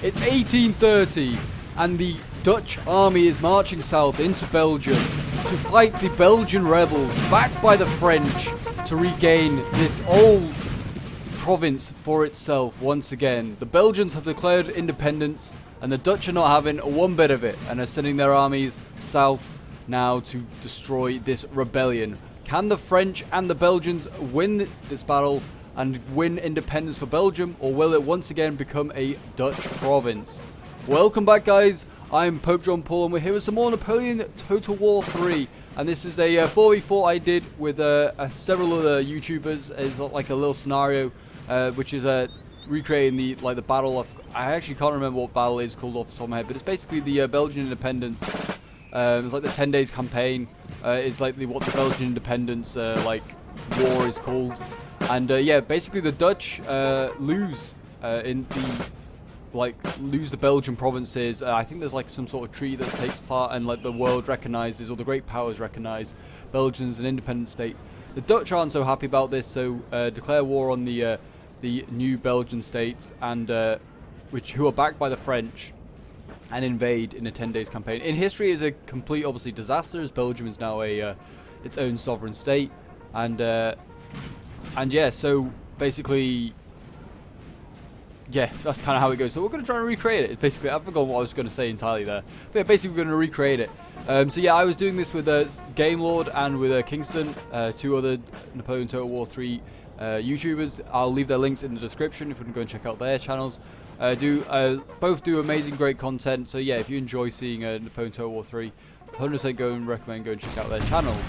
It's 1830, and the Dutch army is marching south into Belgium to fight the Belgian rebels, backed by the French, to regain this old province for itself once again. The Belgians have declared independence, and the Dutch are not having one bit of it, and are sending their armies south now to destroy this rebellion. Can the French and the Belgians win this battle and win independence for Belgium, or will it once again become a Dutch province? Welcome back, guys. I'm PopeJohnPaul, and we're here with some more Napoleon Total War 3. And this is a 4v4 I did with several other YouTubers. It's like a little scenario, which is recreating the battle of... I actually can't remember what battle it is called off the top of my head, but it's basically the Belgian independence. It's like the 10 days campaign. It's like what the Belgian independence war is called. And yeah, basically the Dutch lose lose the Belgian provinces. I think there's like some sort of treaty that takes part, and like the world recognizes, or the great powers recognize, Belgium's an independent state. The Dutch aren't so happy about this, so declare war on the new Belgian states, and who are backed by the French, and invade in a 10 days campaign. In history, is a complete, obviously, disaster, as Belgium is now its own sovereign state, and yeah, so basically, yeah, that's kind of how it goes. So we're going to try and recreate it. Basically, I've forgotten what I was going to say entirely there. But yeah, basically, we're going to recreate it. So yeah, I was doing this with Game Lord and with Kingston, two other Napoleon Total War 3 YouTubers. I'll leave their links in the description if you want to go and check out their channels. Both do amazing, great content. So yeah, if you enjoy seeing Napoleon Total War 3, 100% go and recommend go and check out their channels.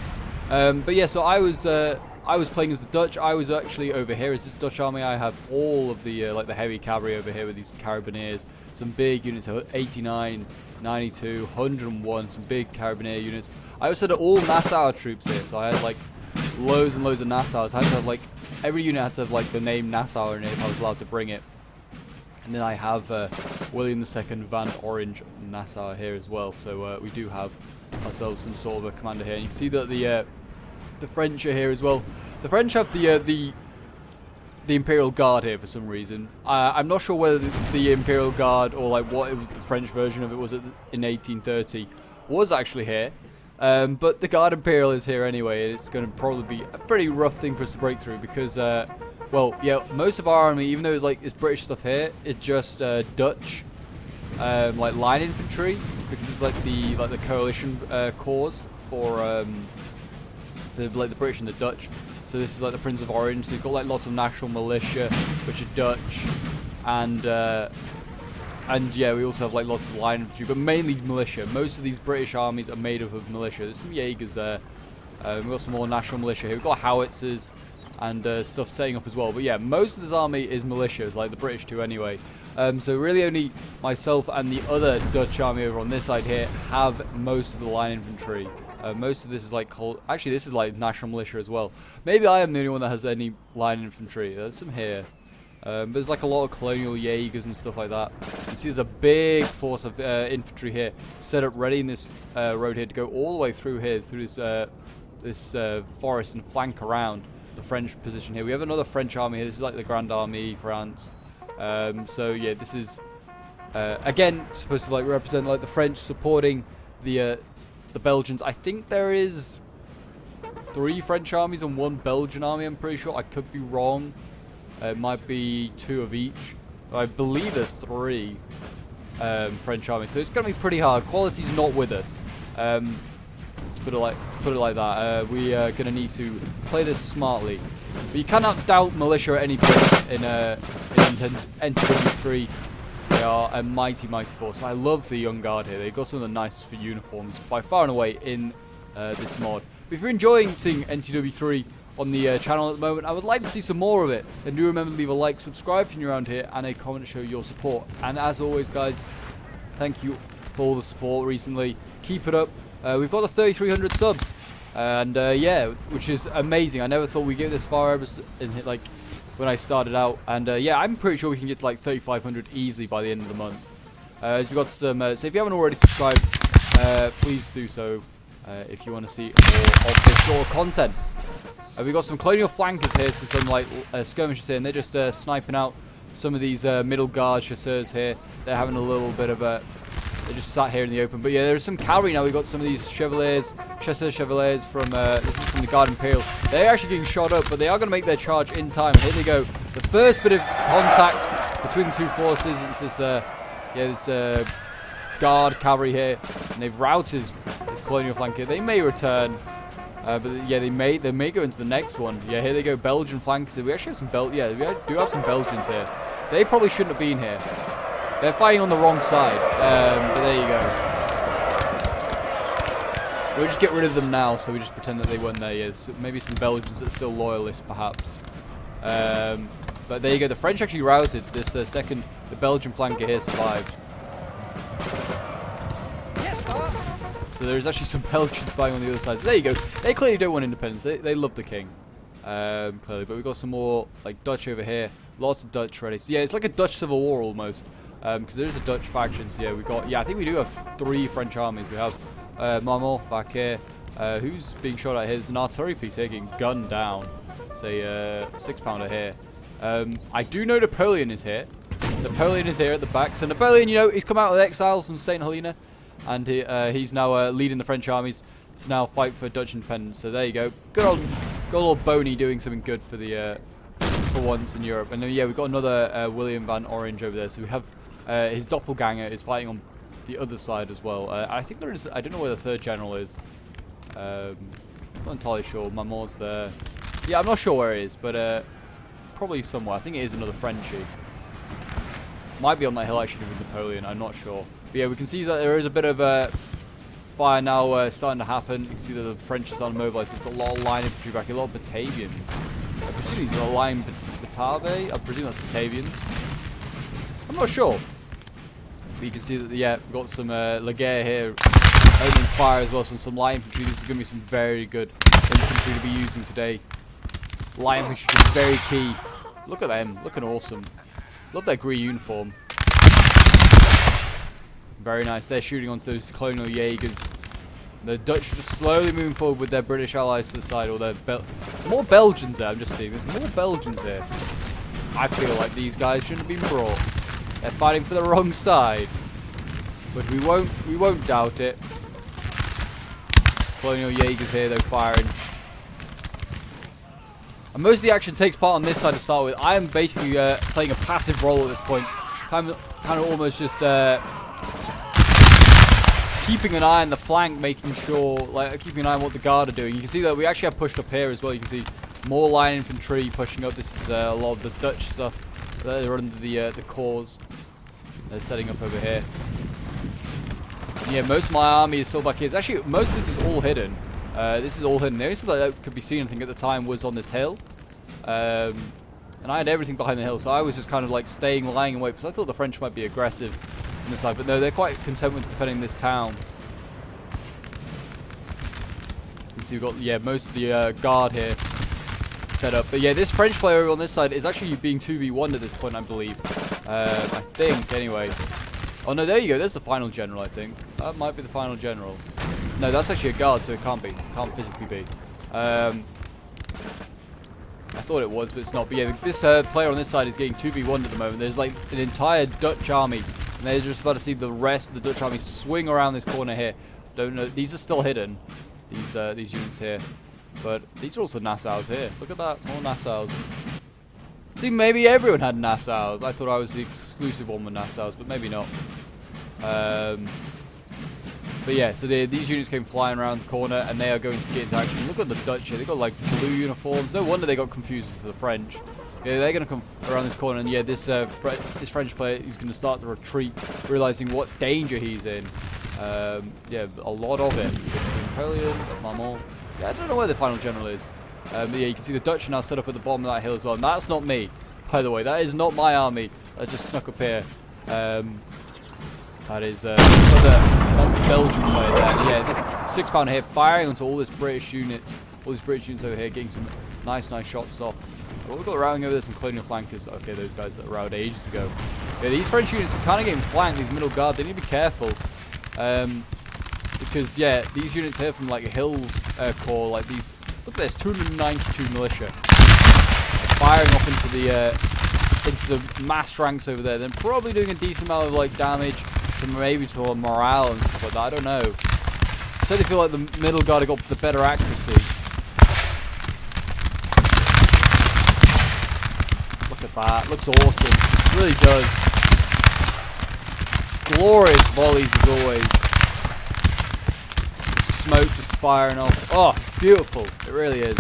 But yeah, so I was playing as the Dutch. I was actually over here as this Dutch army. I have all of the the heavy cavalry over here with these carabineers, some big units, 89, 92, 101, some big carabineer units. I also had all Nassau troops here, so I had like loads and loads of Nassaus. I had to have like every unit had to have like the name Nassau in it if I was allowed to bring it. And then I have William II Van Orange Nassau here as well. So we do have ourselves some sort of a commander here. And you can see that the French are here as well. The French have the Imperial Guard here for some reason. I'm not sure whether the Imperial Guard, or like what it was, the French version of it was in 1830, was actually here. But the Guard Imperial is here anyway, and it's going to probably be a pretty rough thing for us to break through because, well, yeah, most of our army, even though it's British stuff here, it's just Dutch, like line infantry, because it's like the coalition corps for the British and the Dutch. So this is like the Prince of Orange. So you've got like lots of national militia, which are Dutch, and yeah, we also have like lots of line infantry, but mainly militia. Most of these British armies are made up of militia. There's some Jaegers there. We've got some more national militia here. We've got howitzers and stuff setting up as well. But yeah, most of this army is militia, like the British do anyway. So really only myself and the other Dutch army over on this side here have most of the line infantry. Most of this is like actually this is like national militia as well. Maybe I am the only one that has any line infantry. There's some here. But there's like a lot of colonial Jaegers and stuff like that. You see there's a big force of infantry here set up ready in this road here to go all the way through here, through this forest, and flank around the French position here. We have another French army here. This is like the Grand Army France. So yeah, this is again supposed to like represent like the French supporting the Belgians. I think there is 3 French armies and 1 Belgian army, I'm pretty sure. I could be wrong. It might be 2 of each. But I believe there's 3 French armies. So it's going to be pretty hard. Quality's not with us. To put it like that. We are going to need to play this smartly. But you cannot doubt militia at any point in NTW 3. They are a mighty, mighty force. I love the Young Guard here. They've got some of the nicest for uniforms by far and away in this mod. But if you're enjoying seeing NTW 3 on the channel at the moment, I would like to see some more of it. And do remember to leave a like, subscribe if you're around here, and a comment to show your support. And as always, guys, thank you for all the support recently. Keep it up. We've got the 3,300 subs. And yeah, which is amazing. I never thought we'd get this far like when I started out, and yeah, I'm pretty sure we can get to like 3,500 easily by the end of the month. As we've got some, so if you haven't already subscribed, please do so if you want to see more of this sort of content. We've got some colonial flankers here, so some like skirmishers here, and they're just sniping out some of these middle guard chasseurs here. They're having a little bit of a... They just sat here in the open. But yeah, there's some cavalry now. We've got some of these chevaliers, chasseur chevaliers from... this is from the Guard Imperial. They're actually getting shot up, but they are going to make their charge in time. Here they go. The first bit of contact between the two forces. It's this... this guard cavalry here. And they've routed this colonial flank here. They may return. But yeah, they may go into the next one. Yeah, here they go, Belgian flanks. We actually have some yeah, we do have some Belgians here. They probably shouldn't have been here. They're fighting on the wrong side. But there you go. We'll just get rid of them now, so we just pretend that they weren't there. Yeah, so maybe some Belgians that are still loyalists, perhaps. But there you go. The French actually routed this the Belgian flanker here survived. So there's actually some Belgians fighting on the other side. So there you go. They clearly don't want independence. They love the king. Clearly. But we've got some more like Dutch over here. Lots of Dutch ready. So yeah, it's like a Dutch civil war almost. Because there's a Dutch faction. So yeah, we've got... Yeah, I think we do have 3 French armies. We have Marmont back here. Who's being shot at here? There's an artillery piece here getting gunned down. Say 6-pounder here. I do know Napoleon is here. Napoleon is here at the back. So Napoleon, you know, he's come out of exile from St. Helena. And he's now leading the French armies to now fight for Dutch independence. So there you go. Good old Boney doing something good for the for once in Europe. And then yeah, we've got another William van Orange over there. So we have his doppelganger is fighting on the other side as well. I think there is. I don't know where the 3rd general is. Not entirely sure. Marmont's there. Yeah, I'm not sure where it is, but probably somewhere. I think it is another Frenchie. Might be on that hill actually with Napoleon. I'm not sure. But yeah, we can see that there is a bit of fire now starting to happen. You can see that the French are starting to mobilise. They've got a lot of line infantry back, a lot of Batavians. I presume these are line Batave. I presume that's Batavians. I'm not sure. But you can see that, yeah, we've got some Laguerre here opening fire as well. So some light infantry. This is going to be some very good infantry to be using today. Light infantry is very key. Look at them. Looking awesome. Love their green uniform. Very nice. They're shooting onto those colonial Jaegers. The Dutch are just slowly moving forward with their British allies to the side. Or their more Belgians there. I'm just seeing. There's more Belgians here. I feel like these guys shouldn't have been brought. They're fighting for the wrong side. But we won't doubt it. Colonial Jaegers here, though, firing. And most of the action takes part on this side to start with. I am basically playing a passive role at this point. Kind of almost just keeping an eye on the flank, making sure, like, keeping an eye on what the guard are doing. You can see that we actually have pushed up here as well. You can see more line infantry pushing up. This is a lot of the Dutch stuff. They're under the cause. They're setting up over here. And yeah, most of my army is still back here. It's actually, most of this is all hidden. This is all hidden. The only stuff that could be seen, I think, at the time was on this hill. And I had everything behind the hill, so I was just kind of like lying in wait, because I thought the French might be aggressive on this side. But no, they're quite content with defending this town. You see, we've got, yeah, most of the guard here set up. But yeah, this French player over on this side is actually being 2v1'd at this point, I believe. I think, anyway. Oh no, there you go. There's the final general, I think. That might be the final general. No, that's actually a guard, so it can't be. Can't physically be. I thought it was, but it's not. But yeah, this player on this side is getting 2v1'd at the moment. There's like an entire Dutch army, and they're just about to see the rest of the Dutch army swing around this corner here. Don't know. These are still hidden. These units here, but these are also Nassaus here. Look at that, more Nassaus. See, maybe everyone had Nassaus. I thought I was the exclusive one with Nassaus, but maybe not. But yeah, so these units came flying around the corner, and they are going to get into action. Look at the Dutch here. They've got like blue uniforms. No wonder they got confused for the French. Yeah, they're going to come around this corner, and yeah, this French player is going to start the retreat, realizing what danger he's in. Yeah, a lot of it. This Napoleon, Marmont. Yeah, I don't know where the final general is. But yeah, you can see the Dutch are now set up at the bottom of that hill as well. And that's not me, by the way. That is not my army. I just snuck up here. That is that's the Belgian player there. Yeah, this 6-pounder here firing onto all this British units. All these British units over here getting some nice shots off. But we've got routing over there some colonial flankers. Okay, those guys that routed ages ago. Yeah, these French units are kind of getting flanked. These middle guard, they need to be careful. Because yeah, these units here from like Hill's corps, like these. Look at this, 292 militia. Firing off into the into the mass ranks over there, then probably doing a decent amount of like damage to maybe to morale and stuff like that. I don't know. I certainly feel like the middle guard have got the better accuracy. Look at that. Looks awesome. It really does. Glorious volleys as always. The smoke just firing off. Oh, it's beautiful. It really is.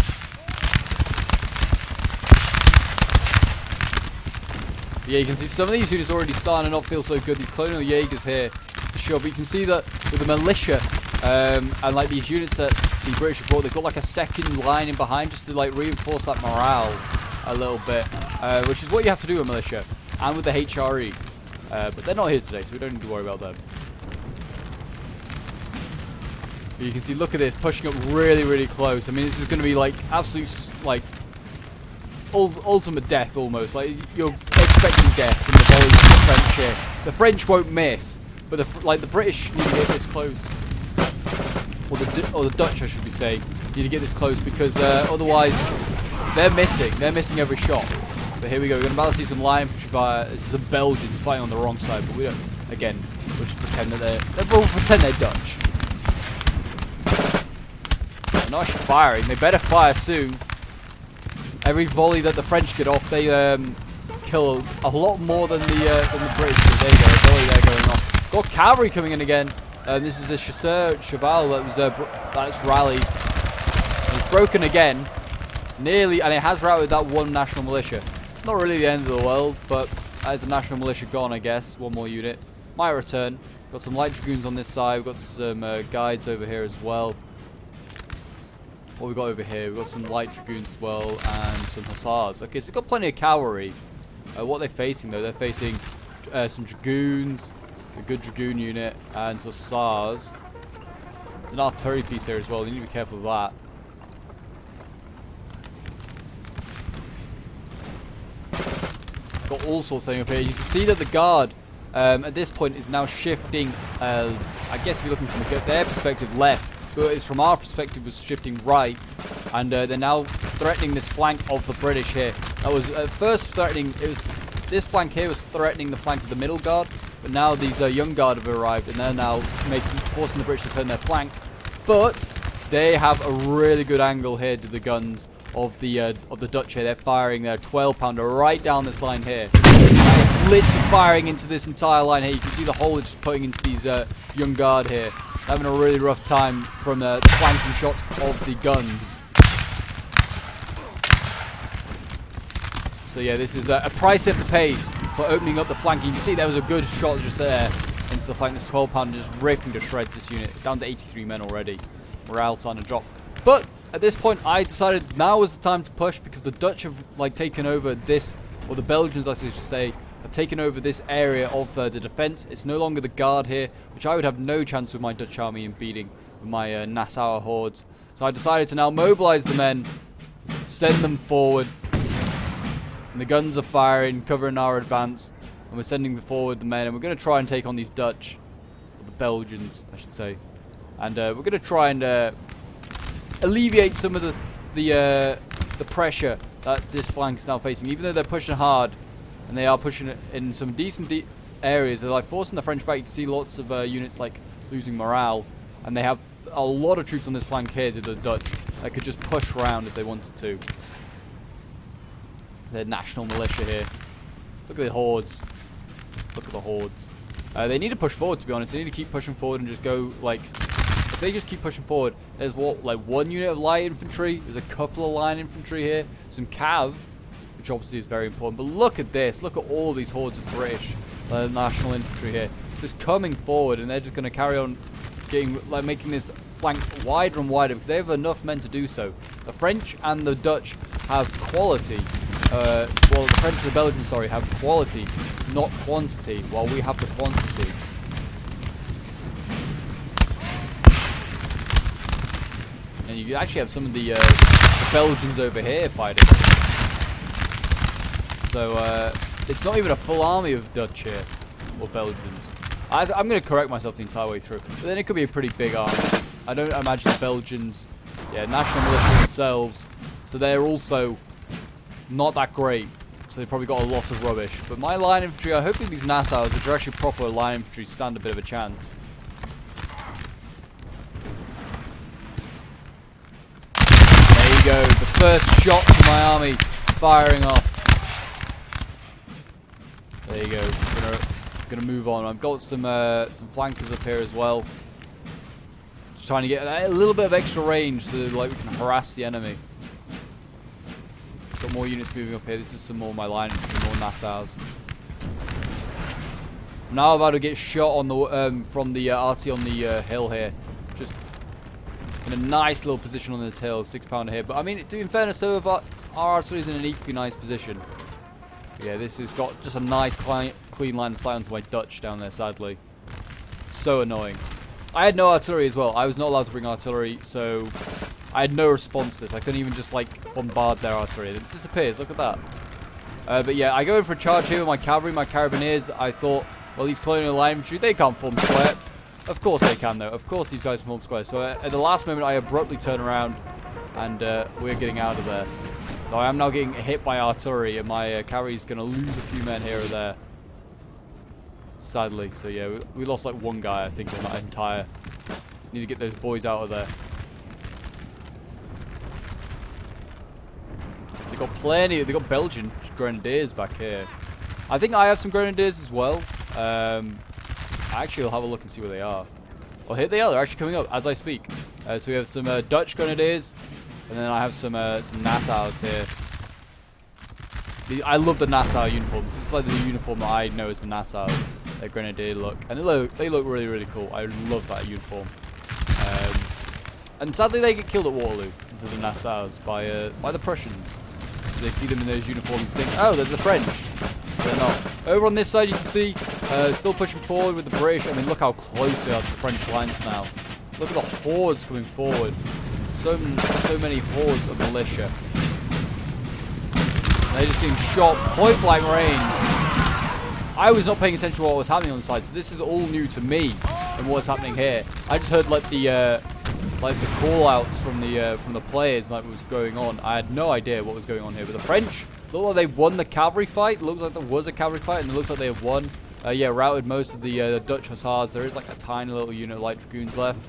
But yeah, you can see some of these units already starting to not feel so good. These colonial Jaegers here, for sure. But you can see that with the militia and like these units that the British have brought, they've got like a second line in behind just to like reinforce that morale a little bit, which is what you have to do with militia and with the HRE. But they're not here today, so we don't need to worry about them. But you can see, look at this, pushing up really, really close. I mean, this is going to be like absolute, like, ultimate death almost. Like, you're expecting death from the volleys from the French here. The French won't miss, but the British need to get this close. Or the Dutch, I should be saying, need to get this close because otherwise they're missing. They're missing every shot. But here we go. We're about to see some light infantry fire. This is some Belgians fighting on the wrong side, but we don't. Again, we'll just pretend that we'll pretend they're Dutch. Nice firing. They better fire soon. Every volley that the French get off, they kill a lot more than the British. So there you go. A volley there going off. Got cavalry coming in again. This is a chasseur cheval that's rallied. It's broken again. Nearly, and it has routed that one national militia. Not really the end of the world, but as a national militia gone, I guess. One more unit. Might return. Got some light dragoons on this side. We've got some guides over here as well. What we got over here? We've got some light dragoons as well and some hussars. Okay, so they've got plenty of cavalry. What are they facing though? They're facing some dragoons, a good dragoon unit, and hussars. There's an artillery piece here as well. You need to be careful of that. Got all sorts of things up here. You can see that the guard at this point is now shifting. I guess if you're looking from their perspective, left. But it's from our perspective was shifting right, and they're now threatening this flank of the British here. That was at first threatening. This flank here was threatening the flank of the middle guard, but now these young guard have arrived, and they're now forcing the British to turn their flank. But they have a really good angle here to the guns of the Dutch here. They're firing their 12-pounder right down this line here. And it's literally firing into this entire line here. You can see the hole it's just putting into these young guard here. Having a really rough time from the flanking shots of the guns. So yeah, this is a price they have to pay for opening up the flanking. You can see there was a good shot just there into the flank. This 12-pounder just ripping to shreds this unit. Down to 83 men already. Morale starting to drop. But at this point, I decided now was the time to push because the Dutch have like taken over this, or the Belgians, I should say, have taken over this area of the defense. It's no longer the guard here, which I would have no chance with my Dutch army in beating with my Nassau hordes. So I decided to now mobilize the men, send them forward, and the guns are firing, covering our advance, and we're sending forward the men, and we're going to try and take on these Dutch, or the Belgians, I should say, and we're going to try and alleviate some of the pressure that this flank is now facing, even though they're pushing hard. And they are pushing it in some decent areas. They're like forcing the French back. You can see lots of units like losing morale. And they have a lot of troops on this flank here to the Dutch that could just push around if they wanted to. The national militia here. Look at the hordes. Look at the hordes. They need to push forward, to be honest. They need to keep pushing forward and just go, like... If they just keep pushing forward, there's what, like one unit of light infantry. There's a couple of line infantry here. Some cav. Which obviously is very important, but look at this. Look at all these hordes of British national infantry here, just coming forward, and they're just going to carry on making this flank wider and wider because they have enough men to do so. The French and the Dutch have quality. Well, the French and the Belgians, sorry, have quality, not quantity, while we have the quantity. And you actually have some of the Belgians over here fighting. So, it's not even a full army of Dutch here, or Belgians. I'm going to correct myself the entire way through, but then it could be a pretty big army. I don't imagine the Belgians, national militia themselves, so they're also not that great. So they probably got a lot of rubbish. But my line infantry, I hope these Nassaus, which are actually proper line infantry, stand a bit of a chance. There you go. The first shot from my army firing off. There you go. Gonna move on. I've got some flankers up here as well. Just trying to get a little bit of extra range so like we can harass the enemy. Got more units moving up here. This is some more of my line, more Nassaus. I'm now about to get shot on the from the RT on the hill here. Just in a nice little position on this hill, 6 pounder here. But I mean, in fairness, so our artillery is in an equally nice position. Yeah, this has got just a nice clean line of sight onto my Dutch down there, sadly. So annoying. I had no artillery as well. I was not allowed to bring artillery, so I had no response to this. I couldn't even just, like, bombard their artillery. It disappears. Look at that. But yeah, I go in for a charge here with my cavalry, my carabineers. I thought, well, these colonial line infantry, they can't form square. Of course they can, though. Of course these guys form square. So at the last moment, I abruptly turn around, and we're getting out of there. Though I am now getting hit by artillery, and my cavalry is going to lose a few men here or there. Sadly. So yeah, we lost like one guy, I think, on that entire... Need to get those boys out of there. They got plenty. They got Belgian grenadiers back here. I think I have some grenadiers as well. Actually, I'll have a look and see where they are. Well, here they are. They're actually coming up as I speak. So we have some Dutch grenadiers. And then I have some Nassaus here. I love the Nassau uniforms. This is like the uniform that I know as the Nassaus. Their grenadier look. And they look really, really cool. I love that uniform. And sadly they get killed at Waterloo, the Nassaus, by the Prussians. They see them in those uniforms and think, oh, they're the French. They're not. Over on this side you can see, still pushing forward with the British. I mean, look how close they are to the French lines now. Look at the hordes coming forward. So many hordes of militia. They're just getting shot point blank range. I was not paying attention to what was happening on the side, so this is all new to me and what's happening here. I just heard like the call outs from the players, like what was going on. I had no idea what was going on here. But the French look like they won the cavalry fight. Looks like there was a cavalry fight, and it looks like they have won. Yeah, routed most of the Dutch hussars. There is like a tiny little unit of light dragoons left.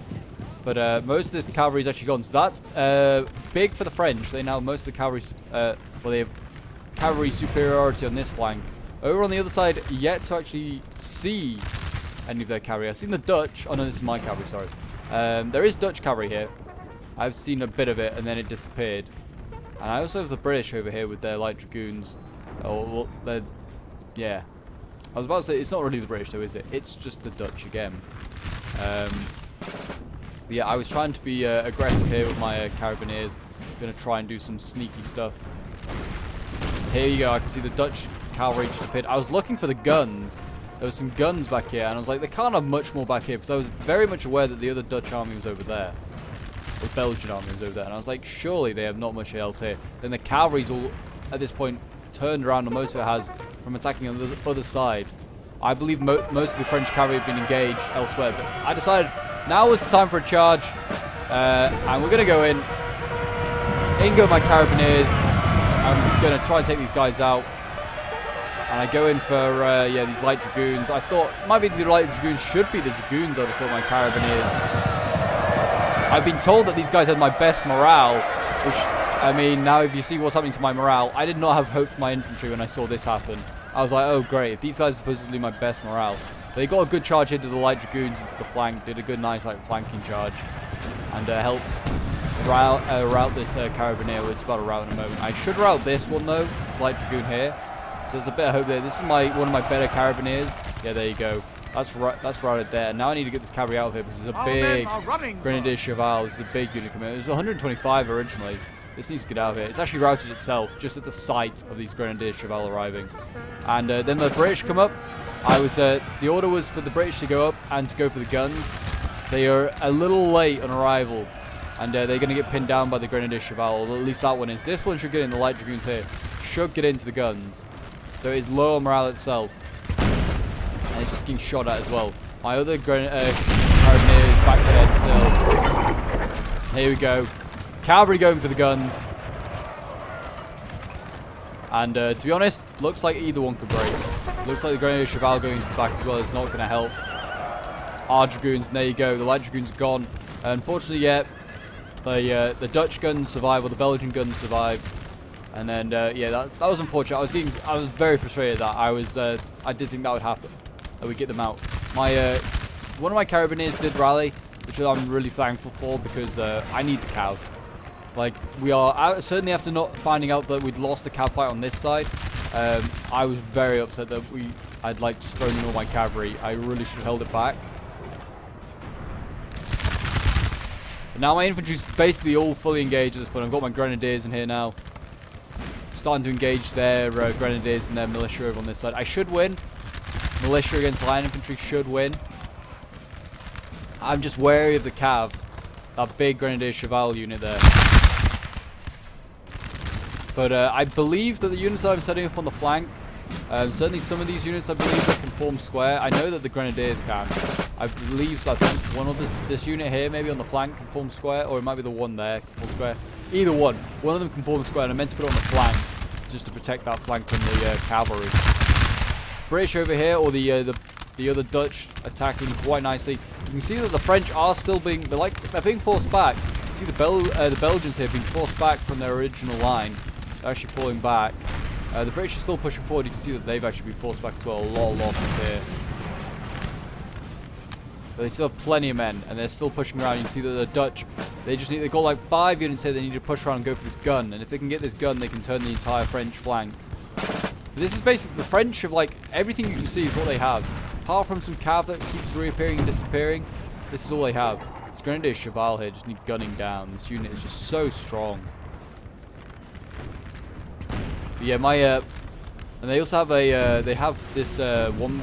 But most of this cavalry is actually gone. So that's big for the French. They now, most of the cavalry, well, they have cavalry superiority on this flank. Over on the other side, yet to actually see any of their cavalry. I've seen the Dutch. Oh no, this is my cavalry, sorry. There is Dutch cavalry here. I've seen a bit of it, and then it disappeared. And I also have the British over here with their light dragoons. Oh, well, yeah. I was about to say, it's not really the British though, is it? It's just the Dutch again. Yeah, I was trying to be aggressive here with my carabineers. Gonna try and do some sneaky stuff. Here you go, I can see the Dutch cavalry just appeared. I was looking for the guns. There was some guns back here, and I was like, they can't have much more back here, because I was very much aware that the other Dutch army was over there. The Belgian army was over there, and I was like, surely they have not much else here. Then the cavalry's all, at this point, turned around, and most of it has, from attacking on the other side. I believe most of the French cavalry have been engaged elsewhere, but I decided now was the time for a charge, and we're going to go in. In go my carabineers. I'm going to try and take these guys out. And I go in for, yeah, these light dragoons. I thought, might be the light dragoons, should be the dragoons, I just thought my carabineers. I've been told that these guys had my best morale, which, I mean, now if you see what's happening to my morale, I did not have hope for my infantry when I saw this happen. I was like, oh great, if these guys are supposedly my best morale. They got a good charge into the light dragoons into the flank, did a good nice like flanking charge, and helped route this carabinier, which is about to route in a moment. I should route this one though, this light dragoon here. So there's a bit of hope there. This is one of my better carabineers. Yeah, there you go. That's routed there. Now I need to get this cavalry out of here because it's a big Grenadier Cheval. This is a big unit coming in. It was 125 originally. This needs to get out of here. It's actually routed itself just at the sight of these Grenadier Cheval arriving. And then the British come up. The order was for the British to go up and to go for the guns. They are a little late on arrival. And they're going to get pinned down by the Grenadier Cheval. Or at least that one is. This one should get in. The light dragoons here should get into the guns. Though it is low on morale itself. And it's just getting shot at as well. My other carabiniers back there still. Here we go. Cavalry going for the guns. And to be honest, looks like either one could break. Looks like the Grenadier Cheval going into the back as well is not going to help. Our Dragoons, and there you go. The Light Dragoons are gone. Unfortunately, yeah, the Dutch guns survive, or the Belgian guns survive. And then, yeah, that was unfortunate. I was very frustrated that I did think that would happen, that we'd get them out. One of my Carabineers did rally, which I'm really thankful for, because I need the Cav. Like, certainly after not finding out that we'd lost the Cav fight on this side, I was very upset that I'd like just thrown in all my cavalry. I really should have held it back. But now my infantry's basically all fully engaged at this point. I've got my Grenadiers in here now, starting to engage their Grenadiers and their militia over on this side. I should win. Militia against line infantry should win. I'm just wary of the Cav, that big Grenadier Cheval unit there. But I believe that the units that I'm setting up on the flank, certainly some of these units I believe that can form square. I know that the Grenadiers can. I think one of this unit here, maybe on the flank, can form square, or it might be the one there can form square. Either one. One of them can form square, and I meant to put it on the flank, just to protect that flank from the cavalry. British over here, or the other Dutch attacking quite nicely. You can see that the French are still they're being forced back. You see the Belgians here being forced back from their original line. They're actually falling back. The British are still pushing forward. You can see that they've actually been forced back as well. A lot of losses here. But they still have plenty of men, and they're still pushing around. You can see that the Dutch, they've got like 5 units here. They need to push around and go for this gun. And if they can get this gun, they can turn the entire French flank. But this is basically, the French have, like, everything you can see is what they have. Apart from some cav that keeps reappearing and disappearing, this is all they have. This Grenadier Cheval here just need gunning down. This unit is just so strong. But yeah, and they also have they have this one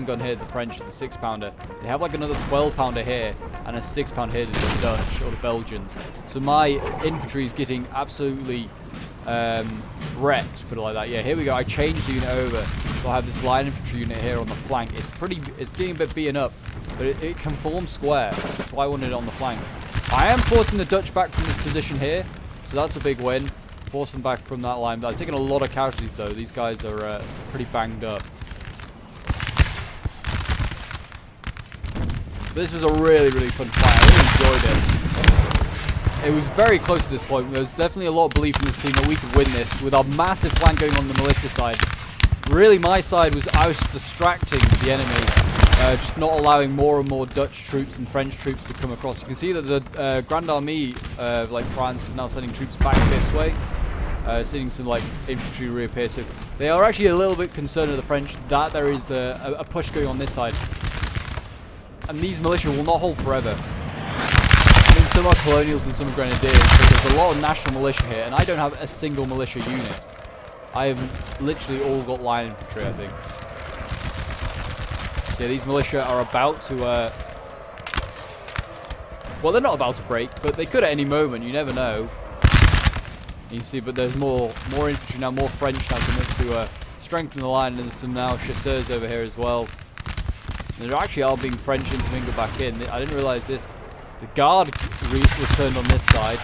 gun here, the French, the 6-pounder. They have like another 12-pounder here and a 6-pounder here to the Dutch or the Belgians. So my infantry is getting absolutely wrecked, put it like that. Yeah, here we go. I changed the unit over. So I have this line infantry unit here on the flank. It's getting a bit beaten up, but it can form square. So that's why I wanted it on the flank. I am forcing the Dutch back from this position here, so that's a big win. Force them back from that line. I've taken a lot of casualties though. These guys are pretty banged up. This was a really, really fun fight. I really enjoyed it. It was very close at this point. There was definitely a lot of belief in this team that we could win this with our massive flank going on the militia side. Really, my side was I was distracting the enemy, just not allowing more and more Dutch troops and French troops to come across. You can see that the Grand Army, like France, is now sending troops back this way. Seeing some like infantry reappear, so they are actually a little bit concerned of the French that there is a push going on this side, and these militia will not hold forever. I mean, some are colonials and some are grenadiers, but there's a lot of national militia here, and I don't have a single militia unit. I have literally all got line infantry, I think. So yeah, these militia are about to well, they're not about to break, but they could at any moment. You never know. You see, but there's more infantry now, more French now coming to strengthen the line, and there's some now chasseurs over here as well. And there actually are being French intermingled back in. I didn't realise this. The guard returned on this side.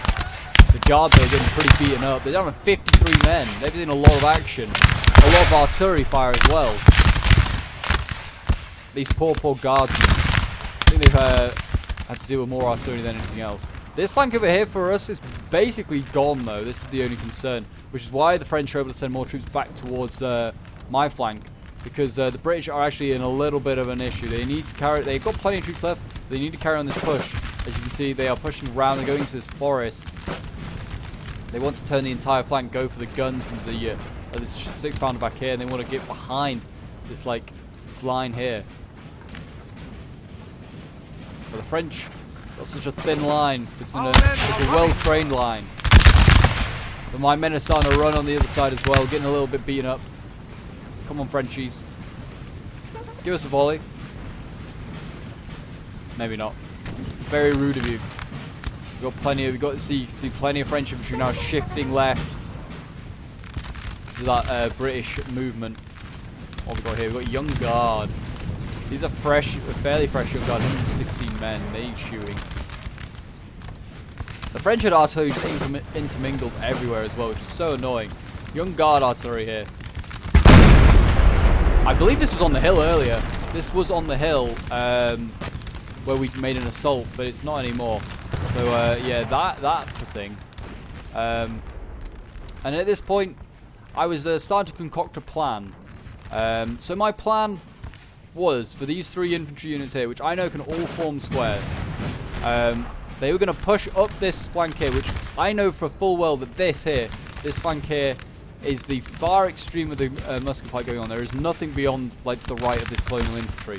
The guard, they're getting pretty beaten up. They're down to 53 men. They've been in a lot of action. A lot of artillery fire as well. These poor guardsmen. I think they've had to deal with more artillery than anything else. This flank over here for us is basically gone though. This is the only concern, which is why the French are able to send more troops back towards my flank, because the British are actually in a little bit of an issue. They need to carry. They've got plenty of troops left. They need to carry on this push. As you can see, they are pushing around. They're going into this forest. They want to turn the entire flank, go for the guns and the this 6-pounder back here, and they want to get behind this this line here. But the French got such a thin line. It's a well-trained line. But my men are starting to run on the other side as well, getting a little bit beaten up. Come on, Frenchies. Give us a volley. Maybe not. Very rude of you. We've got to see plenty of French infantry now shifting left. This is that British movement. What have we got here? We've got Young Guard. These are fairly fresh Young Guard, 116 men. They need shooting. The French had artillery just intermingled everywhere as well, which is so annoying. Young guard artillery here. I believe this was on the hill earlier. This was on the hill where we made an assault, but it's not anymore. So yeah, that's the thing. And at this point, I was starting to concoct a plan. So my plan was for these 3 infantry units here, which I know can all form square. They were going to push up this flank here, which I know for full well that this flank here, is the far extreme of the musket fight going on. There is nothing beyond, like, to the right of this colonial infantry.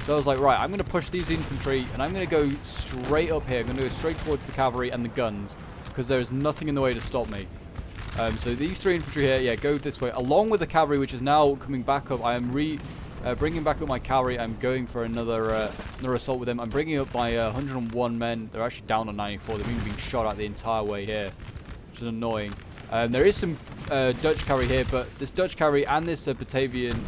So I was like, right, I'm going to push these infantry, and I'm going to go straight up here. I'm going to go straight towards the cavalry and the guns, because there is nothing in the way to stop me. So these 3 infantry here, yeah, go this way, along with the cavalry, which is now coming back up. I am bringing back up my cavalry. I'm going for another assault with them. I'm bringing up my 101 men. They're actually down on 94. They've even been shot at the entire way here, which is annoying. There is some Dutch cavalry here, but this Dutch cavalry and this Batavian,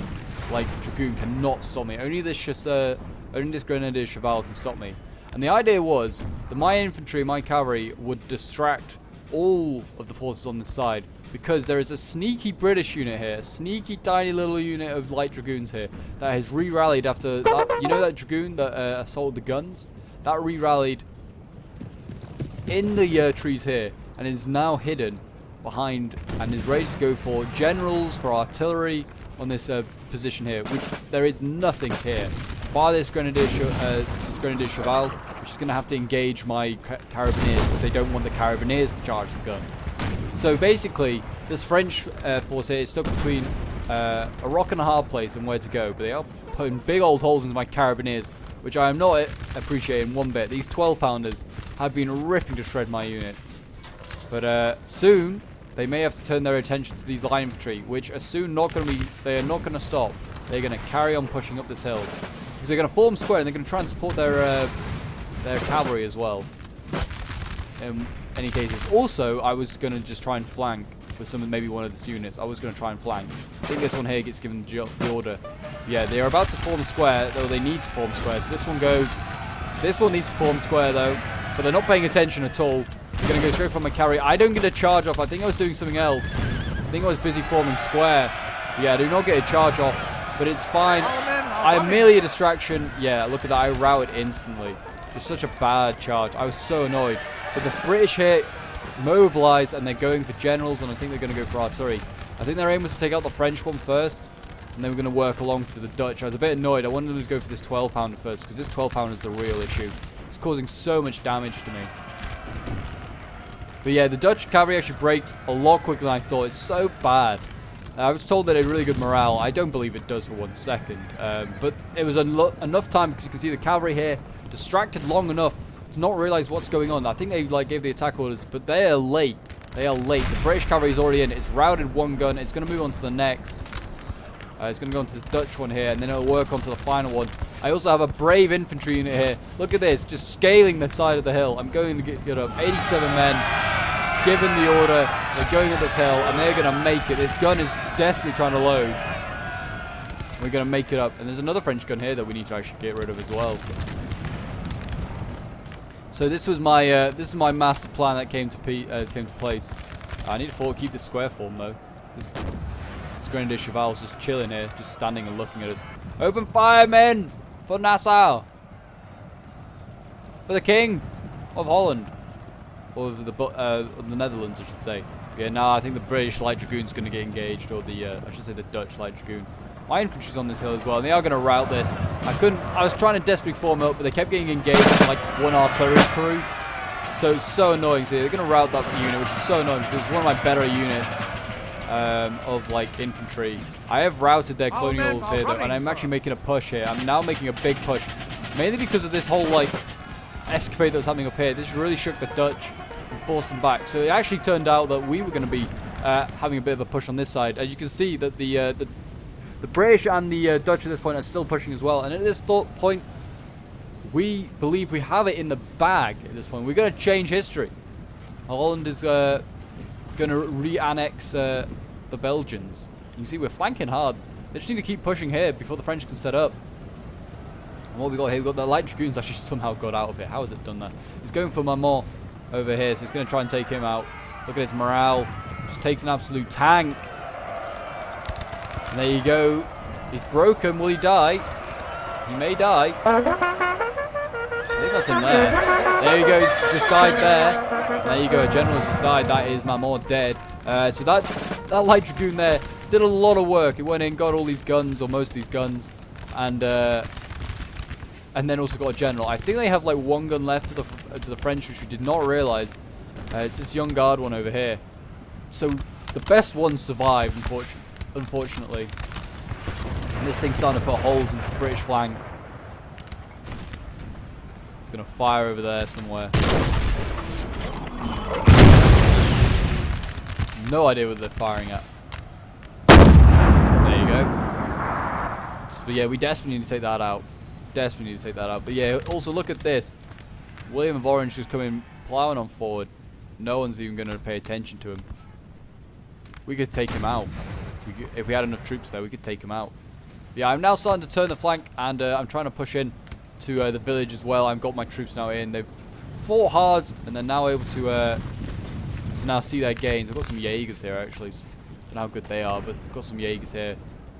like, dragoon cannot stop me. Only this Grenadier Cheval can stop me. And the idea was that my infantry, my cavalry, would distract all of the forces on this side, because there is a sneaky British unit here, a sneaky tiny little unit of light dragoons here that has re-rallied after that. You know that dragoon that assaulted the guns? That re-rallied in the trees here and is now hidden behind and is ready to go for generals, for artillery on this position here, which there is nothing here bar this Grenadier Cheval, which is going to have to engage my Carabineers if they don't want the Carabineers to charge the gun. So basically, this French force here is stuck between a rock and a hard place and where to go, but they are putting big old holes into my Carabineers, which I am not appreciating one bit. These 12-pounders have been ripping to shred my units. But soon, they may have to turn their attention to these line infantry, which are soon not going to be, they are not going to stop. They're going to carry on pushing up this hill. Because they're going to form square and they're going to try and support their cavalry as well. In any cases. Also, I was going to just try and flank with maybe one of these units. I was going to try and flank. I think this one here gets given the order. Yeah, they are about to form square, though they need to form square. So this one goes. This one needs to form square, though. But they're not paying attention at all. They're going to go straight for my carry. I don't get a charge off. I think I was doing something else. I think I was busy forming square. Yeah, I do not get a charge off. But it's fine. I'm merely a distraction. Yeah, look at that. I routed instantly. Just such a bad charge. I was so annoyed. But the British here mobilized and they're going for generals, and I think they're going to go for artillery. I think their aim was to take out the French one first, and then we're going to work along for the Dutch. I was a bit annoyed. I wanted them to go for this 12-pounder first, because this 12-pounder is the real issue. It's causing so much damage to me. But yeah, the Dutch cavalry actually breaks a lot quicker than I thought. It's so bad. I was told that it had really good morale. I don't believe it does for 1 second. But it was enough time, because you can see the cavalry here distracted long enough to not realize what's going on. I think they gave the attack orders, but they are late. They are late. The British cavalry is already in. It's routed one gun. It's going to move on to the next. It's going to go on to this Dutch one here, and then it'll work on to the final one. I also have a brave infantry unit here. Look at this, just scaling the side of the hill. I'm going to get up 87 men, given the order. They're going up this hill, and they're going to make it. This gun is desperately trying to load. We're going to make it up. And there's another French gun here that we need to actually get rid of as well. So this was my master plan that came to place. I need to keep this square form though. This Grenadier Cheval is just chilling here, just standing and looking at us. Open fire, men, for Nassau, for the King of Holland, or the Netherlands, I should say. Yeah, now I think the British light dragoon's going to get engaged, or I should say the Dutch light dragoon. My infantry's on this hill as well, and they are going to rout this. I was trying to desperately form up, but they kept getting engaged in like one artillery crew. So it's so annoying. So they're going to rout that unit, which is so annoying because it's one of my better units of like infantry. I have routed their colonials here though, and I'm actually making a push here. I'm now making a big push, mainly because of this whole like escapade that was happening up here. This really shook the Dutch and forced them back. So it actually turned out that we were going to be having a bit of a push on this side. As you can see, that the British and the Dutch at this point are still pushing as well. And at this point, we believe we have it in the bag at this point. We're going to change history. Holland is going to re-annex the Belgians. You can see we're flanking hard. They just need to keep pushing here before the French can set up. And what we got here, we've got the light dragoons actually somehow got out of it. How has it done that? He's going for Marmont over here, so he's going to try and take him out. Look at his morale. Just takes an absolute tank. And there you go. He's broken. Will he die? He may die. I think that's him there. There he goes. Just died there. There you go. A general's just died. That is my more dead. So that light dragoon there did a lot of work. It went in, got all these guns, or most of these guns, and then also got a general. I think they have like one gun left to the French, which we did not realize. It's this young guard one over here. So the best ones survived, unfortunately. And this thing's starting to put holes into the British flank. It's going to fire over there somewhere. No idea what they're firing at. There you go. But yeah, we desperately need to take that out. Desperately need to take that out. But yeah, also look at this. William of Orange just coming plowing on forward. No one's even going to pay attention to him. We could take him out. If we had enough troops there, we could take him out. Yeah, I'm now starting to turn the flank, and I'm trying to push in to the village as well. I've got my troops now in. They've fought hard, and they're now able to now see their gains. I've got some Jaegers here, actually. Don't know how good they are, but I've got some Jaegers here.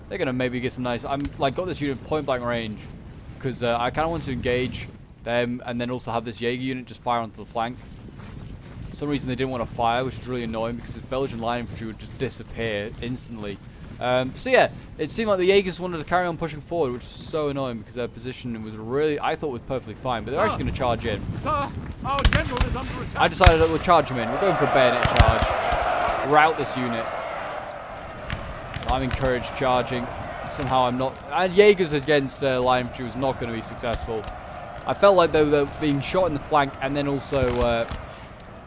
They're going to maybe get some nice... I'm like got this unit point blank range, because I kind of want to engage them, and then also have this Jaeger unit just fire onto the flank. For some reason they didn't want to fire, which is really annoying, because this Belgian line infantry would just disappear instantly. So yeah, it seemed like the Jaegers wanted to carry on pushing forward, which is so annoying because their position was really, I thought was perfectly fine, but they're actually going to charge in. Sir, our general is under attack. I decided that we'll charge him in. We're going for a bayonet charge. Rout this unit. I'm encouraged charging. Somehow I'm not. And Jaegers against line infantry was not going to be successful. I felt like they were being shot in the flank, and then also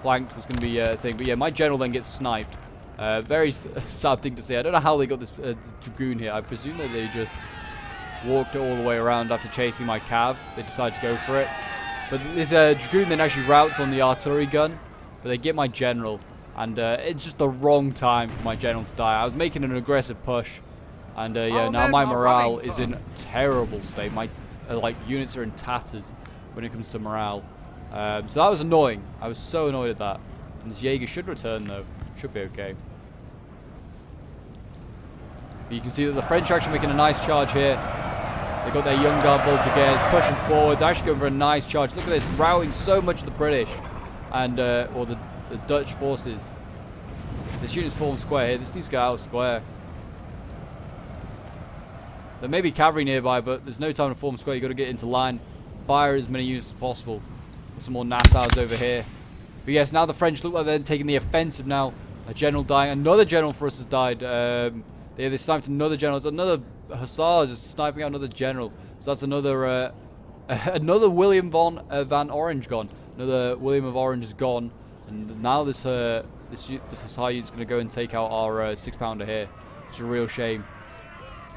flanked was going to be a thing. But yeah, my general then gets sniped. Very sad thing to say. I don't know how they got this dragoon here. I presume that they just walked all the way around after chasing my cav. They decided to go for it. But this dragoon then actually routes on the artillery gun. But they get my general. And it's just the wrong time for my general to die. I was making an aggressive push. And yeah, now my morale is in terrible state. My like units are in tatters when it comes to morale. So that was annoying. I was so annoyed at that. And this Jaeger should return though. Should be okay. But you can see that the French are actually making a nice charge here. They've got their young guard voltigeurs pushing forward. They're actually going for a nice charge. Look at this, routing so much of the British and or the Dutch forces. This unit's formed square here. This needs to go out of square. There may be cavalry nearby, but there's no time to form square. You've got to get into line. Fire as many units as possible. Got some more Nassau's over here. But yes, now the French look like they're taking the offensive now. A general dying. Another general for us has died. They sniped another general. There's another hussar just sniping out another general. So that's another another William van Orange gone. Another William of Orange is gone. And now this hussar unit's going to go and take out our 6-pounder here. It's a real shame.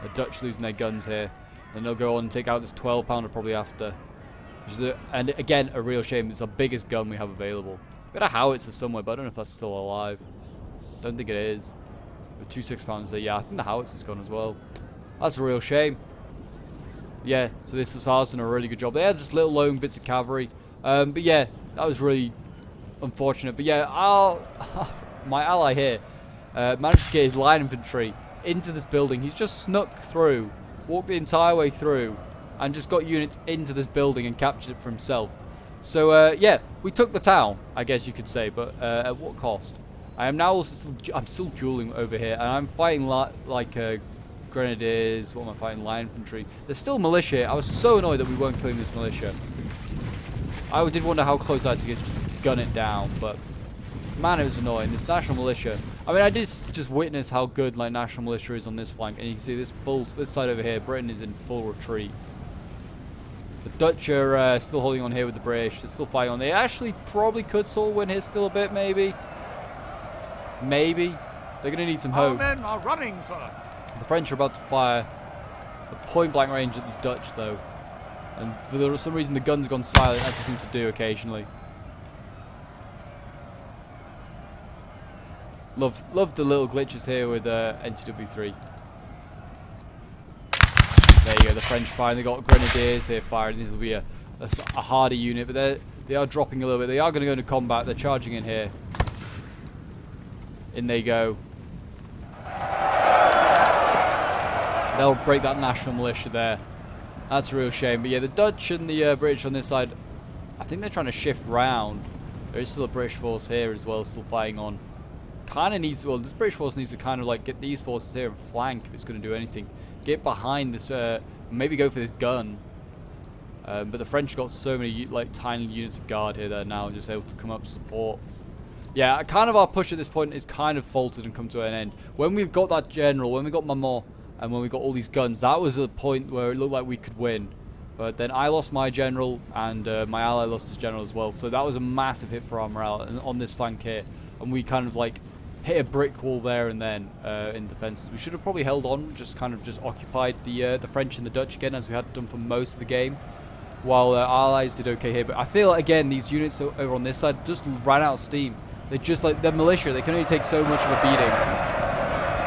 The Dutch losing their guns here. And they'll go on and take out this 12-pounder probably after. And again, a real shame. It's our biggest gun we have available. We've got a howitzer somewhere, but I don't know if that's still alive. Don't think it is. With 2 6-pounders there. Yeah, I think the howitzer's gone as well. That's a real shame. Yeah, so this hussar's done a really good job. They had just little lone bits of cavalry. But yeah, that was really unfortunate. But yeah, my ally here managed to get his line infantry into this building. He's just snuck through, walked the entire way through, and just got units into this building and captured it for himself. So yeah, we took the town, I guess you could say, but at what cost? I am now also I'm still dueling over here, and I'm fighting like grenadiers. What am I fighting? Line infantry. There's still militia here. I was so annoyed that we weren't killing this militia. I did wonder how close I had to get to just gun it down, but man, it was annoying. This national militia. I mean, I did just witness how good like national militia is on this flank, and you can see this side over here. Britain is in full retreat. The Dutch are still holding on here with the British. They're still fighting on. They actually probably could sort of win here still a bit, maybe. Maybe. They're going to need some hope. Our men are running, sir. The French are about to fire a point-blank range at these Dutch, though. And for some reason, the gun's gone silent, as they seem to do occasionally. Love the little glitches here with NTW3. There you go, the French firing. They got grenadiers here firing. This will be a harder unit, but they are dropping a little bit. They are going to go into combat. They're charging in here. In they go. They'll break that national militia there. That's a real shame. But yeah, the Dutch and the British on this side, I think they're trying to shift round. There is still a British force here as well, still fighting on. Kind of needs, well, this British force needs to kind of like get these forces here and flank if it's going to do anything. Get behind this, maybe go for this gun. But the French got so many like tiny units of guard here that are now just able to come up support. Yeah, kind of our push at this point is kind of faltered and come to an end. When we've got that general, when we got Marmont, and when we got all these guns, that was the point where it looked like we could win. But then I lost my general, and my ally lost his general as well. So that was a massive hit for our morale and on this flank here. And we kind of like hit a brick wall there and then in defenses. We should have probably held on, just kind of just occupied the French and the Dutch again, as we had done for most of the game. While our allies did okay here. But I feel like, again, these units over on this side just ran out of steam. They just like, the militia, they can only take so much of a beating.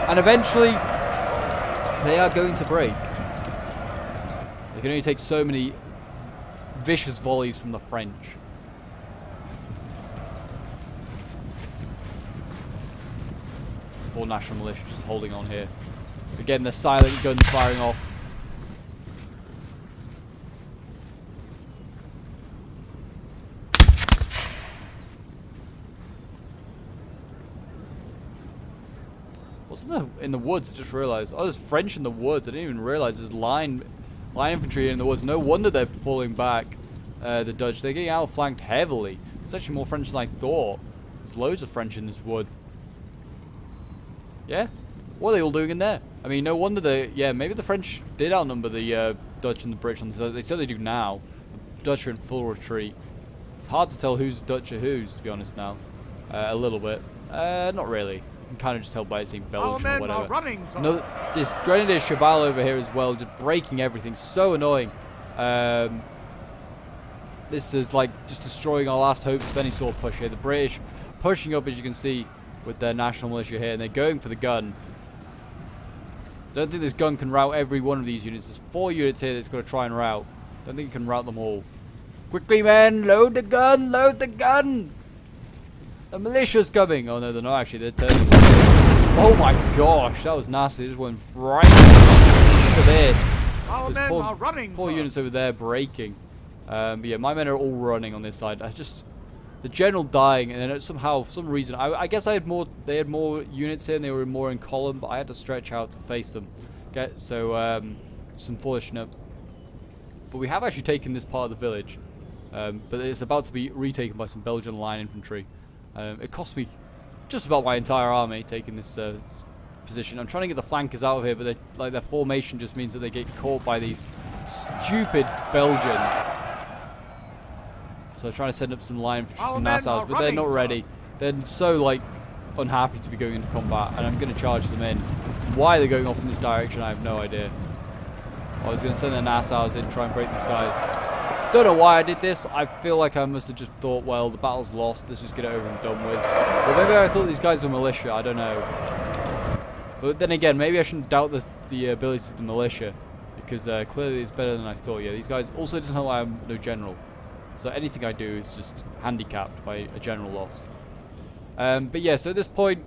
And eventually, they are going to break. They can only take so many vicious volleys from the French. Poor national militia just holding on here. Again, the silent guns firing off. What's in the woods? I just realized. Oh, there's French in the woods. I didn't even realize there's line infantry in the woods. No wonder they're falling back. The Dutch. They're getting outflanked heavily. There's actually more French than I thought. There's loads of French in this wood. Yeah? What are they all doing in there? I mean, no wonder yeah, maybe the French did outnumber the Dutch and the British. They certainly do now. The Dutch are in full retreat. It's hard to tell who's Dutch or who's, to be honest now. A little bit. Not really. You can kind of just tell by it saying Belgian or whatever. Running, no, this Grenadier Cheval over here as well, just breaking everything. So annoying. This is like just destroying our last hopes of any sort of push here. The British pushing up, as you can see, with their national militia here, and they're going for the gun. Don't think this gun can rout every one of these units. There's 4 units here that's got to try and rout. Don't think it can rout them all. Quickly, men! Load the gun! Load the gun! The militia's coming! Oh no, they're not actually. They're turning. Oh my gosh, that was nasty. They just went right. Look at this. Our men are running. 4 units over there breaking. But yeah, my men are all running on this side. The general dying, and then somehow, for some reason, I guess they had more units here, and they were more in column, but I had to stretch out to face them. Okay, so some fortunate. But we have actually taken this part of the village, but it's about to be retaken by some Belgian line infantry. It cost me just about my entire army taking this position. I'm trying to get the flankers out of here, but their formation just means that they get caught by these stupid Belgians. So I'm trying to send up some line infantry, some Nassaus, but they're not ready. They're so like unhappy to be going into combat, and I'm going to charge them in. Why they're going off in this direction, I have no idea. I was going to send the Nassaus in, try and break these guys. Don't know why I did this. I feel like I must have just thought, well, the battle's lost. Let's just get it over and done with. Or maybe I thought these guys were militia. I don't know. But then again, maybe I shouldn't doubt the abilities of the militia, because clearly it's better than I thought. Yeah, these guys also doesn't know why I'm no general. So anything I do is just handicapped by a general loss. But yeah, so at this point,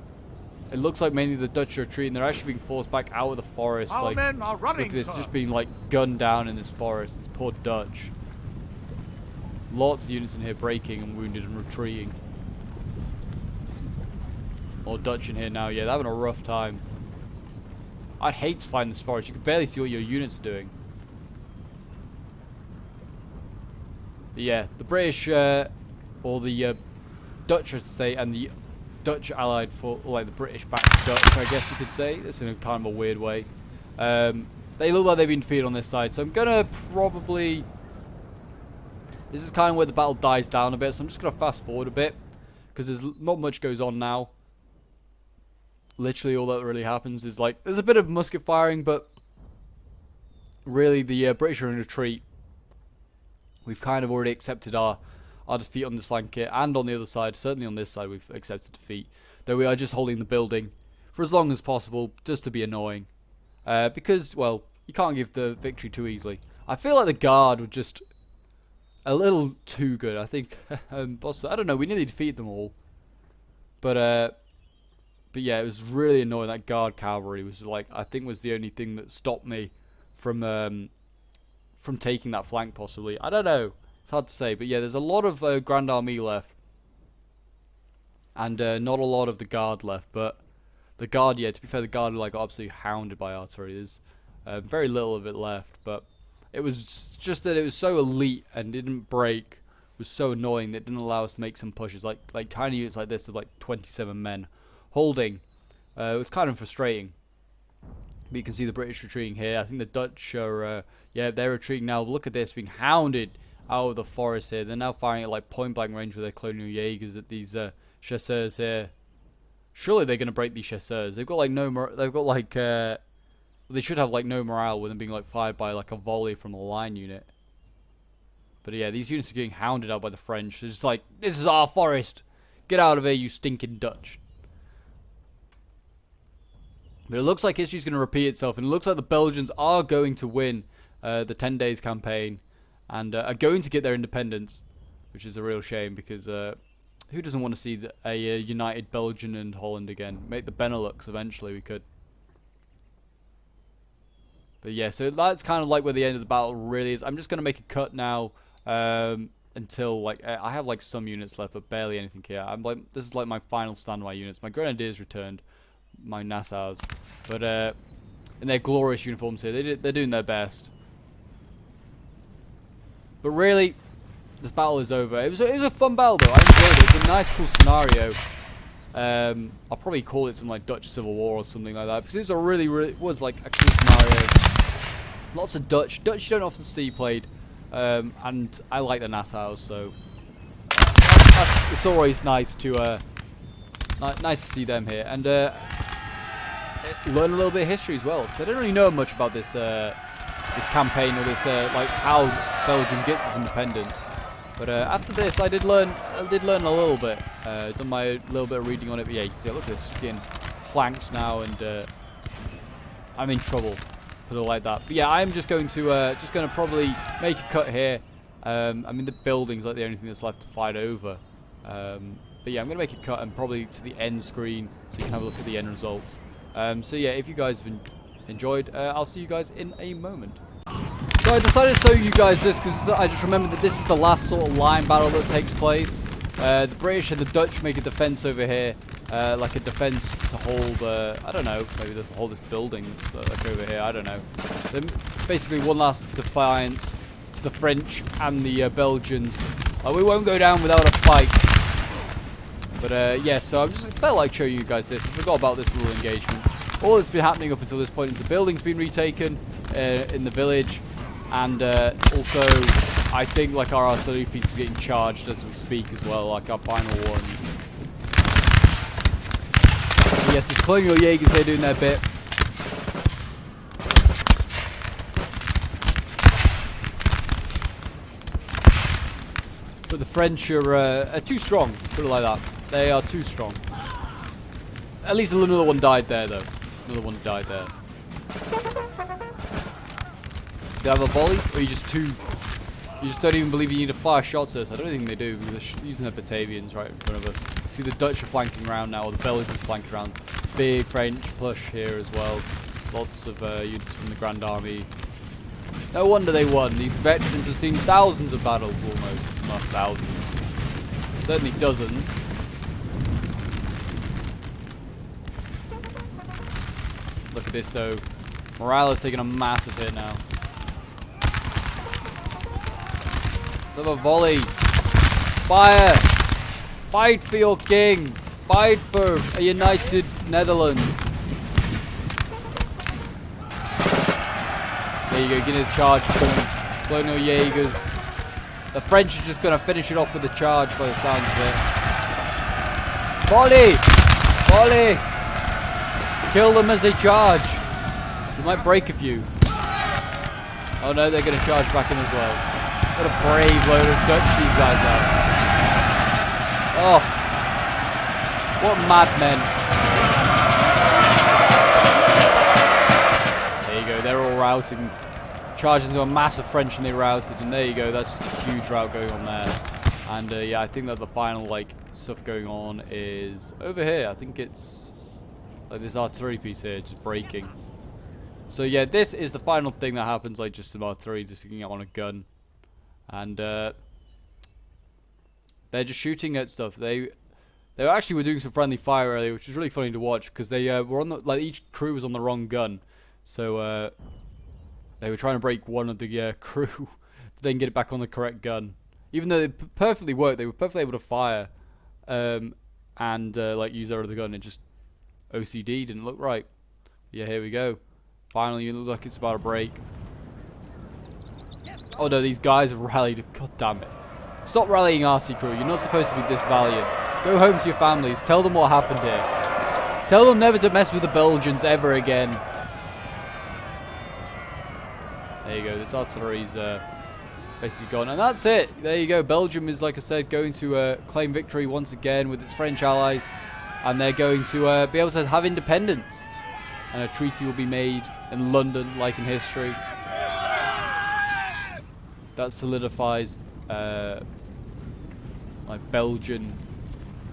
it looks like mainly the Dutch are retreating. They're actually being forced back out of the forest. Our men are running, look at this, sir. just being like gunned down in this forest. This poor Dutch. Lots of units in here breaking and wounded and retreating. More Dutch in here now. Yeah, they're having a rough time. I'd hate to find this forest. You can barely see what your units are doing. But yeah, the British, or the Dutch, I should say, and the Dutch allied for, like the British backed Dutch, I guess you could say. This in a kind of a weird way. They look like they've been defeated on this side, so I'm gonna probably. This is kind of where the battle dies down a bit, so I'm just gonna fast forward a bit because there's not much goes on now. Literally, all that really happens is like there's a bit of musket firing, but really the British are in retreat. We've kind of already accepted our defeat on this flank here, and on the other side, certainly on this side, we've accepted defeat. Though we are just holding the building for as long as possible, just to be annoying. Because, well, you can't give the victory too easily. I feel like the Guard were just a little too good, I think. Possibly, I don't know, we nearly defeated them all. But, But yeah, it was really annoying. That guard cavalry was like, I think was the only thing that stopped me from taking that flank possibly. I don't know. It's hard to say. But yeah, there's a lot of Grand Army left. And not a lot of the guard left. But the guard, yeah, to be fair, the guard like got absolutely hounded by artillery. There's very little of it left. But it was just that it was so elite and didn't break. Was so annoying that it didn't allow us to make some pushes. Like tiny units like this of like 27 men holding. It was kind of frustrating. But you can see the British retreating here. I think the Dutch are, yeah, they're retreating now. Look at this, being hounded out of the forest here. They're now firing at like point blank range with their colonial Jaegers at these chasseurs here. Surely they're gonna break these chasseurs. They've got like they should have like no morale with them being like fired by like a volley from a line unit. But yeah, these units are getting hounded out by the French. They're just like, this is our forest. Get out of here, you stinking Dutch. But it looks like history's going to repeat itself. And it looks like the Belgians are going to win the 10 Days campaign. And are going to get their independence. Which is a real shame because who doesn't want to see a united Belgium and Holland again? Make the Benelux eventually, we could. But yeah, so that's kind of like where the end of the battle really is. I'm just going to make a cut now. Until like I have like some units left, but barely anything here. I'm like, this is like my final stand of my units. My grenadiers returned, my Nassaus, but in their glorious uniforms here, they're doing their best. But really, this battle is over. It was a fun battle though. I enjoyed it. It was a nice, cool scenario. I'll probably call it some like Dutch Civil War or something like that because it was a really it was like a cool scenario. Lots of Dutch you don't often see played. And I like the Nassaus, so it's always nice to see them here and learn a little bit of history as well. Because I don't really know much about this this campaign or this like how Belgium gets its independence. But after this, I did learn a little bit. Done my little bit of reading on it. But yeah, you can see, look at this, getting flanked now, and I'm in trouble. Put it like that. But yeah, I'm just going to probably make a cut here. I mean, the building's like the only thing that's left to fight over. But yeah, I'm going to make a cut and probably to the end screen so you can have a look at the end results. So yeah, if you guys have enjoyed, I'll see you guys in a moment. So I decided to show you guys this because I just remembered that this is the last sort of line battle that takes place. The British and the Dutch make a defense over here. Like a defense to hold, I don't know, maybe to hold this building like over here, I don't know. Then basically one last defiance to the French and the Belgians. We won't go down without a fight. But yeah, so I just felt like showing you guys this. I forgot about this little engagement. All that's been happening up until this point is the building's been retaken in the village. And also, I think like our artillery piece is getting charged as we speak as well, like our final ones. Yes, there's colonial Jaegers here doing their bit. But the French are too strong, put it like that. They are too strong. At least another one died there, though. Another one died there. Do you have a volley? Or are you just too... You just don't even believe you need to fire shots at us? I don't think they do, because they're using their Batavians right in front of us. See, the Dutch are flanking around now, or the Belgians are flanking around. Big French push here as well. Lots of units from the Grand Army. No wonder they won. These veterans have seen thousands of battles almost. Not thousands. Certainly dozens. Look at this though. Morale is taking a massive hit now. Let's have a volley. Fire! Fight for your king! Fight for a united Netherlands! There you go, get a charge going. Colonial Jaegers. The French are just going to finish it off with a charge by the sounds of it. Volley! Volley! Kill them as they charge. You might break a few. Oh no, they're going to charge back in as well. What a brave load of Dutch these guys are. Oh. What madmen. There you go, they're all routing. Charged into a massive French and they routed. And there you go, that's just a huge rout going on there. And yeah, I think that the final like stuff going on is over here. I think it's Like this artillery piece here, just breaking. So yeah, this is the final thing that happens, like just some artillery just getting on a gun. And they're just shooting at stuff. They actually were doing some friendly fire earlier, which was really funny to watch because they were on the, like each crew was on the wrong gun. So they were trying to break one of the crew to then get it back on the correct gun. Even though it perfectly worked, they were perfectly able to fire and like use their other gun. It just OCD didn't look right. Yeah, here we go. Finally, it looks like it's about to break. Oh no, these guys have rallied. God damn it. Stop rallying RC crew. You're not supposed to be this valiant. Go home to your families. Tell them what happened here. Tell them never to mess with the Belgians ever again. There you go. This artillery's basically gone. And that's it. There you go. Belgium is, like I said, going to claim victory once again with its French allies. And they're going to be able to have independence. And a treaty will be made in London, like in history. That solidifies like Belgian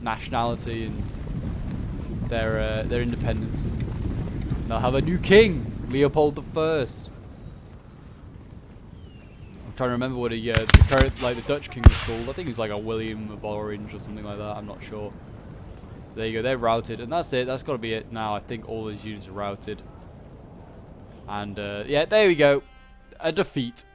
nationality and their independence. They'll have a new king, Leopold I. I'm trying to remember what the current, like the Dutch king was called. I think he's like a William of Orange or something like that. I'm not sure. There you go. They're routed, and that's it. That's got to be it now. I think all these units are routed. And yeah, there we go. A defeat.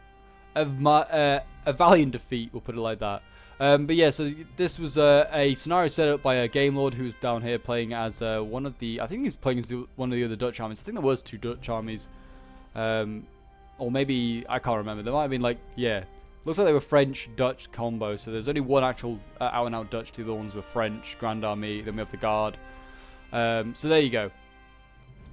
A valiant defeat, we'll put it like that. But yeah, so this was a scenario set up by a game lord who was down here playing as one of the, I think he's playing as one of the other Dutch armies. I think there was 2 Dutch armies, or maybe I can't remember. There might have been like, yeah, looks like they were French-Dutch combo. So there's only one actual out-and-out Dutch. The other ones were French Grand Army. Then we have the Guard. So there you go.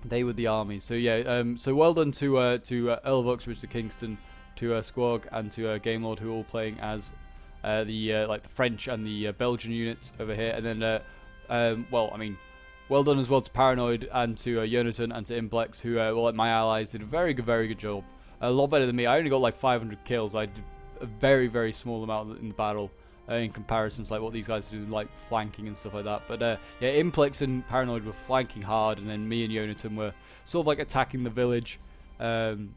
They were the armies. So yeah, so well done to Earl of Uxbridge, to Kingston, to Squog, and to Game Lord, who are all playing as the like the French and the Belgian units over here. And then, well, I mean, well done as well to Paranoid and to Jonathan and to Implex, who, well, like my allies, did a very good job. A lot better than me. I only got like 500 kills. I did a very small amount in the battle in comparison to like what these guys do, like flanking and stuff like that. But yeah, Implex and Paranoid were flanking hard, and then me and Jonathan were sort of like attacking the village. And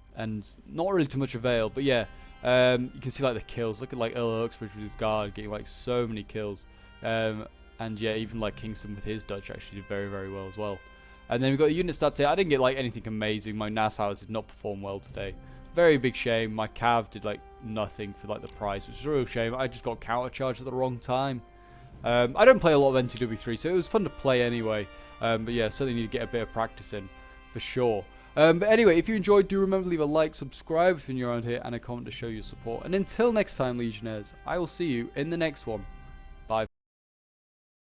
not really too much avail, but yeah, you can see like the kills. Look at like Earl of Uxbridge with his Guard getting like so many kills, and yeah, even like Kingston with his Dutch actually did very well as well. And then we've got the unit stats here. I didn't get like anything amazing. My Nassau's did not perform well today. Very big shame. My Cav did like nothing for like the price, which is a real shame. I just got countercharged at the wrong time. I don't play a lot of NTW3, so it was fun to play anyway. But yeah, certainly need to get a bit of practice in for sure. But anyway, if you enjoyed, do remember to leave a like, subscribe if you're new around here, and a comment to show your support. And until next time, Legionnaires, I will see you in the next one. Bye.